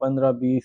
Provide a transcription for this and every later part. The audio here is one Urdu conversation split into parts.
15, 20,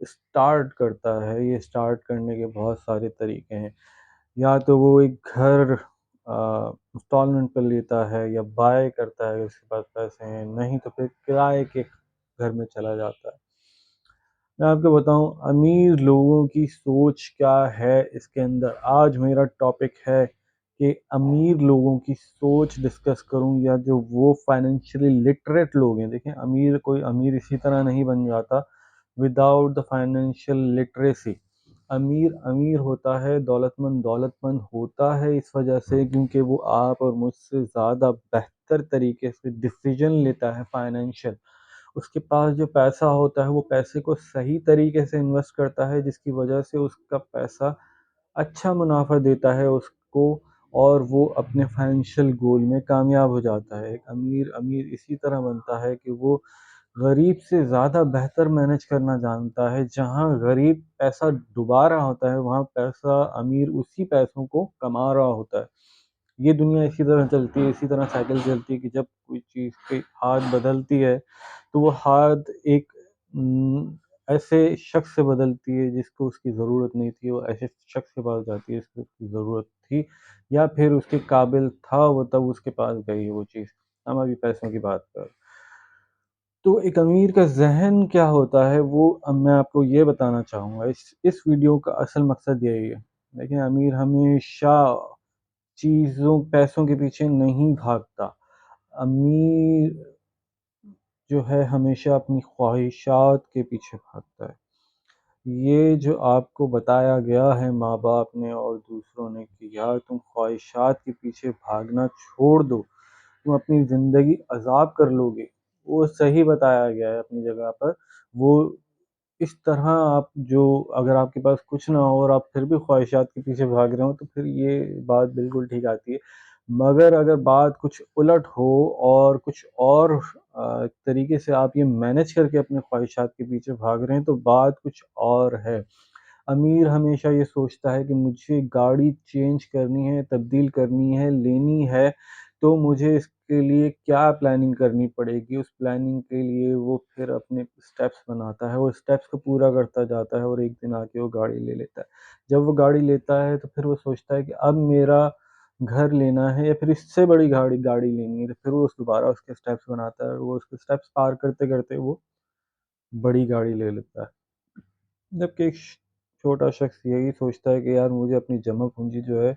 اسٹارٹ کرتا ہے، یہ اسٹارٹ کرنے کے بہت سارے طریقے ہیں۔ یا تو وہ ایک گھر انسٹالمنٹ پر لیتا ہے یا بائی کرتا ہے، اس کے پاس پیسے ہیں، نہیں تو پھر کرائے کے گھر میں چلا جاتا ہے۔ میں آپ کو بتاؤں امیر لوگوں کی سوچ کیا ہے اس کے اندر۔ آج میرا ٹاپک ہے کہ امیر لوگوں کی سوچ ڈسکس کروں، یا جو وہ فائنینشلی لٹریٹ لوگ ہیں۔ دیکھیں کوئی امیر اسی طرح نہیں بن جاتا وداؤٹ دا فائنینشیل لٹریسی۔ امیر ہوتا ہے، دولت مند ہوتا ہے اس وجہ سے کیونکہ وہ آپ اور مجھ سے زیادہ بہتر طریقے سے ڈیسیجن لیتا ہے فائنینشیل۔ اس کے پاس جو پیسہ ہوتا ہے وہ پیسے کو صحیح طریقے سے انویسٹ کرتا ہے، جس کی وجہ سے اس کا پیسہ اچھا منافع دیتا ہے اس کو، اور وہ اپنے فائنینشیل گول میں کامیاب ہو جاتا ہے۔ ایک امیر اسی طرح بنتا ہے کہ وہ غریب سے زیادہ بہتر مینج کرنا جانتا ہے۔ جہاں غریب پیسہ ڈبا رہا ہوتا ہے، وہاں امیر اسی پیسوں کو کما رہا ہوتا ہے۔ یہ دنیا اسی طرح چلتی ہے، اسی طرح سائیکل چلتی ہے کہ جب کوئی چیز کی ہاتھ بدلتی ہے تو وہ ہاتھ ایک ایسے شخص سے بدلتی ہے جس کو اس کی ضرورت نہیں تھی، وہ ایسے شخص کے پاس جاتی ہے جس کو اس کی ضرورت تھی، یا پھر اس کے قابل تھا وہ تب اس کے پاس گئی وہ چیز۔ ہم ابھی پیسوں کی بات کر رہے ہیں۔ تو ایک امیر کا ذہن کیا ہوتا ہے، وہ میں آپ کو یہ بتانا چاہوں گا۔ اس ویڈیو کا اصل مقصد یہی ہے۔ لیکن امیر ہمیشہ پیسوں کے پیچھے نہیں بھاگتا۔ امیر جو ہے ہمیشہ اپنی خواہشات کے پیچھے بھاگتا ہے۔ یہ جو آپ کو بتایا گیا ہے ماں باپ نے اور دوسروں نے کہ یار تم خواہشات کے پیچھے بھاگنا چھوڑ دو، تم اپنی زندگی عذاب کر لو گے، وہ صحیح بتایا گیا ہے اپنی جگہ پر۔ وہ اس طرح اگر آپ کے پاس کچھ نہ ہو اور آپ پھر بھی خواہشات کے پیچھے بھاگ رہے ہو تو پھر یہ بات بالکل ٹھیک آتی ہے۔ مگر اگر بات کچھ الٹ ہو اور کچھ اور طریقے سے آپ یہ مینج کر کے اپنے خواہشات کے پیچھے بھاگ رہے ہیں تو بات کچھ اور ہے۔ امیر ہمیشہ یہ سوچتا ہے کہ مجھے گاڑی چینج کرنی ہے، تبدیل کرنی ہے، لینی ہے، تو مجھے اس کے لیے کیا پلاننگ کرنی پڑے گی۔ اس پلاننگ کے لیے وہ پھر اپنے سٹیپس بناتا ہے، وہ سٹیپس کو پورا کرتا جاتا ہے، اور ایک دن آ کے وہ گاڑی لے لیتا ہے۔ جب وہ گاڑی لیتا ہے تو پھر وہ سوچتا ہے کہ اب میرا گھر لینا ہے یا پھر اس سے بڑی گاڑی لینی ہے، تو پھر وہ دوبارہ اس کے سٹیپس بناتا ہے، اور وہ اس کے سٹیپس پار کرتے کرتے وہ بڑی گاڑی لے لیتا ہے۔ جبکہ ایک چھوٹا شخص یہی سوچتا ہے کہ یار مجھے اپنی جمع پونجی جو ہے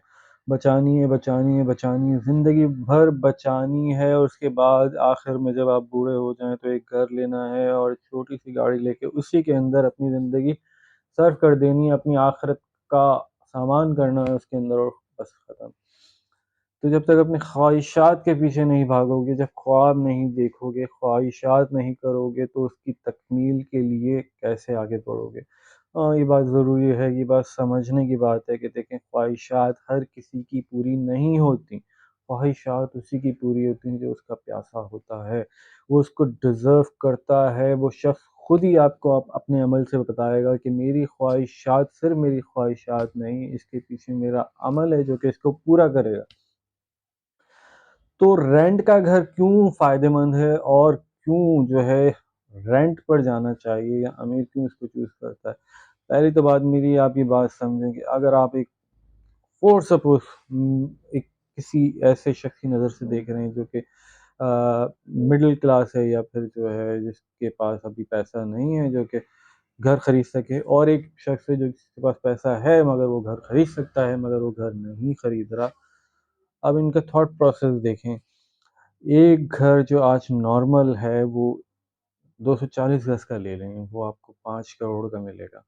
بچانی ہے، زندگی بھر بچانی ہے، اور اس کے بعد آخر میں جب آپ بوڑھے ہو جائیں تو ایک گھر لینا ہے اور چھوٹی سی گاڑی لے کے اسی کے اندر اپنی زندگی صرف کر دینی ہے، اپنی آخرت کا سامان کرنا ہے اس کے اندر، اور بس ختم۔ تو جب تک اپنی خواہشات کے پیچھے نہیں بھاگو گے، جب خواب نہیں دیکھو گے، خواہشات نہیں کرو گے، تو اس کی تکمیل کے لیے کیسے آگے بڑھو گے؟ یہ بات ضروری ہے، یہ بات سمجھنے کی بات ہے کہ دیکھیں خواہشات ہر کسی کی پوری نہیں ہوتی۔ خواہشات اسی کی پوری ہوتی ہیں جو اس کا پیاسا ہوتا ہے، وہ اس کو ڈیزرو کرتا ہے۔ وہ شخص خود ہی آپ کو اپنے عمل سے بتائے گا کہ میری خواہشات صرف میری خواہشات نہیں، اس کے پیچھے میرا عمل ہے جو کہ اس کو پورا کرے گا۔ تو رینٹ کا گھر کیوں فائدہ مند ہے، اور کیوں جو ہے رینٹ پر جانا چاہیے، یا امیر کیوں اس کو چوز کرتا ہے؟ پہلی تو بات میری، آپ یہ بات سمجھیں کہ اگر آپ فور سپوز ایک کسی ایسے شخص کی نظر سے دیکھ رہے ہیں جو کہ مڈل کلاس ہے، یا پھر جو ہے جس کے پاس ابھی پیسہ نہیں ہے جو کہ گھر خرید سکے، اور ایک شخص ہے جو جس کے پاس پیسہ ہے مگر وہ گھر خرید سکتا ہے مگر وہ گھر نہیں خرید رہا۔ اب ان کا تھاٹ پروسیس دیکھیں۔ ایک گھر جو آج نارمل ہے وہ 240 گز کا لے لیں، وہ آپ کو 5 کروڑ کا ملے گا۔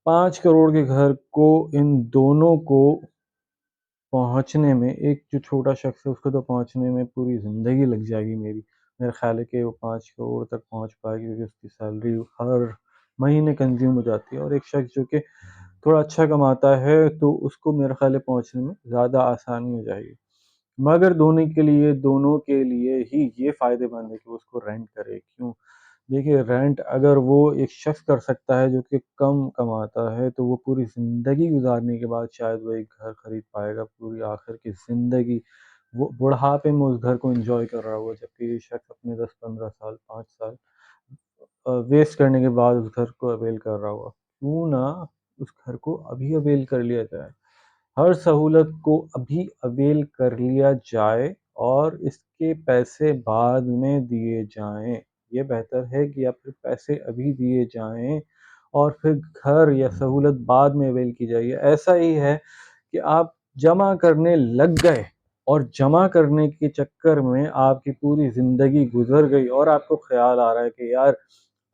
5 کروڑ کے گھر کو ان دونوں کو پہنچنے میں، ایک جو چھوٹا شخص ہے اس کو تو پہنچنے میں پوری زندگی لگ جائے گی میرے خیال ہے کہ وہ 5 کروڑ تک پہنچ پائے گی، کیونکہ اس کی سیلری ہر مہینے کنزیوم ہو جاتی ہے۔ اور ایک شخص جو کہ تھوڑا اچھا کماتا ہے تو اس کو میرے خیال ہے پہنچنے میں زیادہ آسانی ہو جائے گی۔ مگر دونوں کے لیے ہی یہ فائدے مند ہے کہ اس کو رینٹ کرے۔ کیوں؟ دیکھیے رینٹ اگر وہ ایک شخص کر سکتا ہے جو کہ کم کماتا ہے، تو وہ پوری زندگی گزارنے کے بعد شاید وہ ایک گھر خرید پائے گا، پوری آخر کی زندگی وہ بڑھاپے میں اس گھر کو انجوائے کر رہا ہوگا، جبکہ یہ شخص اپنے 10 15 سال 5 سال ویسٹ کرنے کے بعد اس گھر کو اویل کر رہا ہوا، کیوں نہ اس گھر کو ابھی اویل کر لیا جائے، ہر سہولت کو ابھی اویل کر لیا جائے اور اس کے پیسے بعد میں دیے جائیں۔ یہ بہتر ہے کہ یا پھر پیسے ابھی دیے جائیں اور پھر گھر یا سہولت بعد میں اویل کی جائے۔ ایسا ہی ہے کہ آپ جمع کرنے لگ گئے اور جمع کرنے کے چکر میں آپ کی پوری زندگی گزر گئی اور آپ کو خیال آ رہا ہے کہ یار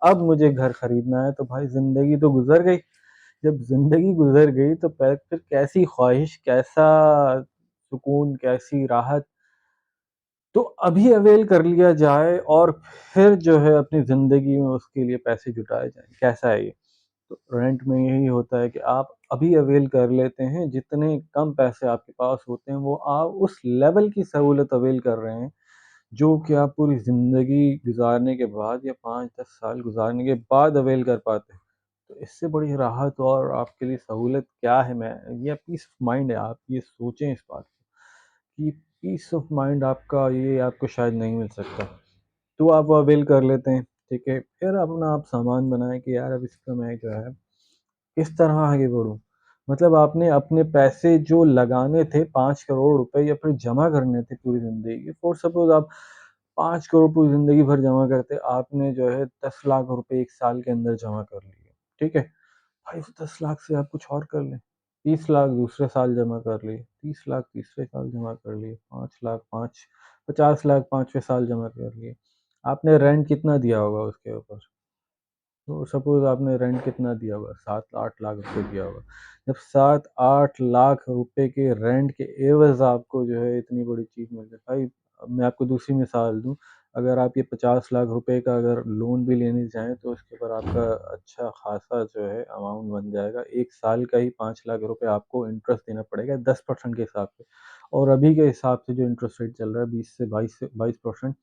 اب مجھے گھر خریدنا ہے، تو بھائی زندگی تو گزر گئی۔ جب زندگی گزر گئی تو پھر کیسی خواہش، کیسا سکون، کیسی راحت، تو ابھی اویل کر لیا جائے اور پھر جو ہے اپنی زندگی میں اس کے لیے پیسے جٹائے جائیں۔ کیسا ہے یہ؟ تو رینٹ میں یہی ہوتا ہے کہ آپ ابھی اویل کر لیتے ہیں، جتنے کم پیسے آپ کے پاس ہوتے ہیں وہ آپ اس لیول کی سہولت اویل کر رہے ہیں جو کہ آپ پوری زندگی گزارنے کے بعد یا 5-10 سال گزارنے کے بعد اویل کر پاتے ہیں۔ تو اس سے بڑی راحت اور آپ کے لیے سہولت کیا ہے؟ یہ پیس آف مائنڈ ہے۔ آپ یہ سوچیں اس بات کو کہ پیس آف مائنڈ آپ کا یہ آپ کو شاید نہیں مل سکتا، تو آپ وہ اویل کر لیتے ہیں، ٹھیک ہے۔ پھر اپنا آپ سامان بنائیں کہ یار اب اس کا میں جو ہے کس طرح آگے بڑھوں۔ مطلب آپ نے اپنے پیسے جو لگانے تھے 5 کروڑ روپے یا پھر جمع کرنے تھے پوری زندگی، فور سپوز آپ 5 کروڑ پوری زندگی بھر جمع کرتے، آپ نے جو ہے 10 لاکھ روپے 1 سال کے اندر جمع کر لیے، ٹھیک ہے۔ بھائی اس 10 لاکھ سے آپ کچھ اور کر لیں، 20 لاکھ دوسرے سال جمع کر لیے، 30 لاکھ تیسرے سال جمع کر لیے، 50 لاکھ 50 سال جمع کر لیے۔ آپ نے رینٹ کتنا دیا ہوگا اس کے اوپر؟ تو سپوز آپ نے رینٹ کتنا دیا ہوگا؟ 7-8 لاکھ روپے دیا ہوگا۔ جب 7-8 لاکھ روپے کے رینٹ کے عوض آپ کو جو ہے اتنی بڑی چیز مل جائے، بھائی میں آپ کو دوسری مثال دوں، اگر آپ یہ 50 لاکھ روپے کا اگر لون بھی لینے جائیں تو اس کے اوپر آپ کا اچھا خاصا جو ہے اماؤنٹ بن جائے گا۔ 1 سال کا ہی 5 لاکھ روپے آپ کو انٹرسٹ دینا پڑے گا 10% کے حساب سے، اور ابھی کے حساب سے جو انٹرسٹ ریٹ چل رہا ہے 20 سے 22%،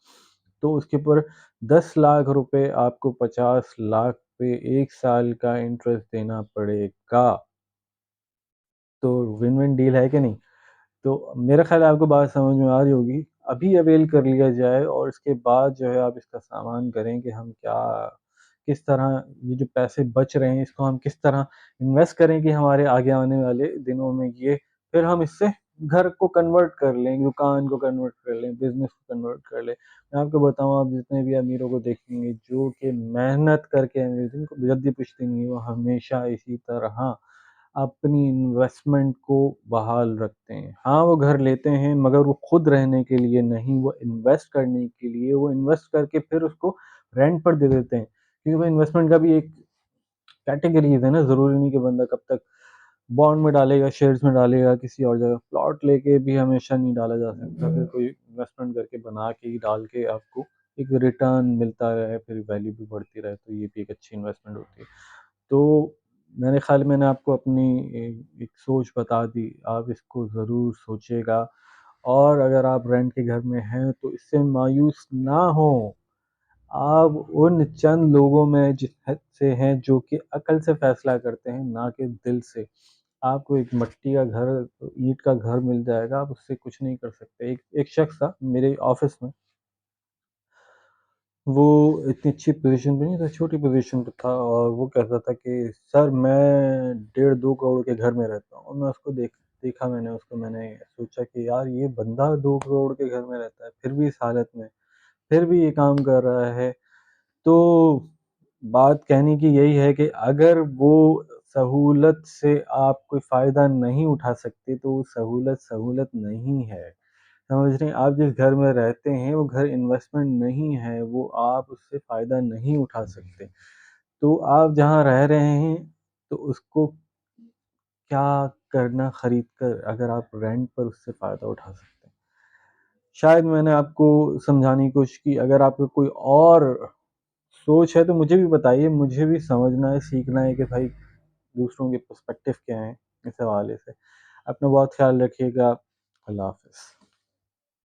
تو اس کے اوپر 10 لاکھ روپے آپ کو 50 لاکھ پہ 1 سال کا انٹرسٹ دینا پڑے گا۔ تو ون ون ڈیل ہے کہ نہیں؟ تو میرا خیال ہے آپ کو بات سمجھ میں آ رہی ہوگی۔ ابھی اویل کر لیا جائے اور اس کے بعد جو ہے آپ اس کا سامان کریں کہ ہم کس طرح یہ جو پیسے بچ رہے ہیں اس کو ہم کس طرح انویسٹ کریں کہ ہمارے آگے آنے والے دنوں میں یہ پھر ہم اس سے گھر کو کنورٹ کر لیں، دکان کو کنورٹ کر لیں، بزنس کو کنورٹ کر لیں۔ میں آپ کو بتاؤں، آپ جتنے بھی امیروں کو دیکھیں گے جو کہ محنت کر کے امیر، جن کو جلدی پوچھتے نہیں، وہ ہمیشہ اسی طرح اپنی انویسٹمنٹ کو بحال رکھتے ہیں۔ ہاں وہ گھر لیتے ہیں مگر وہ خود رہنے کے لیے نہیں، وہ انویسٹ کرنے کے لیے، وہ انویسٹ کر کے پھر اس کو رینٹ پر دے دیتے ہیں، کیونکہ بھائی انویسٹمنٹ کا بھی ایک کیٹیگریز ہے نا، ضروری نہیں کہ بندہ کب تک بانڈ میں ڈالے گا، شیئرز میں ڈالے گا، کسی اور جگہ پلاٹ لے کے بھی ہمیشہ نہیں ڈالا جا سکتا، پھر کوئی انویسٹمنٹ کر کے بنا کے ہی ڈال کے آپ کو ایک ریٹرن ملتا رہے، پھر ویلیو بھی بڑھتی رہے، تو یہ بھی ایک اچھی انویسٹمنٹ ہوتی ہے۔ تو میرے خیال میں نے آپ کو اپنی ایک سوچ بتا دی، آپ اس کو ضرور سوچے گا، اور اگر آپ رینٹ کے گھر میں ہیں تو اس سے مایوس نہ ہوں۔ آپ ان چند لوگوں میں سے ہیں جو کہ عقل سے فیصلہ کرتے ہیں، نہ کہ دل سے۔ آپ کو ایک مٹی کا گھر، اینٹ کا گھر مل جائے گا، آپ اس سے کچھ نہیں کر سکتے۔ ایک شخص تھا میرے آفس میں، وہ اتنی اچھی پوزیشن پہ نہیں تھا، چھوٹی پوزیشن پہ تھا، اور وہ کہتا تھا کہ سر میں 1.5-2 کروڑ کے گھر میں رہتا ہوں، اور میں اس کو دیکھا، میں نے اس کو، میں نے سوچا کہ یار یہ بندہ 2 کروڑ کے گھر میں رہتا ہے پھر بھی اس حالت میں، پھر بھی یہ کام کر رہا ہے۔ تو بات کہنے کی یہی ہے کہ اگر وہ سہولت سے آپ کوئی فائدہ نہیں اٹھا سکتے تو وہ سہولت نہیں ہے، سمجھ رہے ہیں؟ آپ جس گھر میں رہتے ہیں وہ گھر انویسٹمنٹ نہیں ہے، وہ آپ اس سے فائدہ نہیں اٹھا سکتے۔ تو آپ جہاں رہ رہے ہیں تو اس کو کیا کرنا خرید کر اگر آپ رینٹ پر اس سے فائدہ اٹھا سکتے ہیں۔ شاید میں نے آپ کو سمجھانے کی کوشش کی، اگر آپ کو کوئی اور سوچ ہے تو مجھے بھی بتائیے، مجھے بھی سمجھنا ہے، سیکھنا ہے کہ بھائی دوسروں کے پرسپیکٹیو کیا ہیں اس حوالے سے۔ اپنا بہت خیال رکھیے گا، اللہ حافظ۔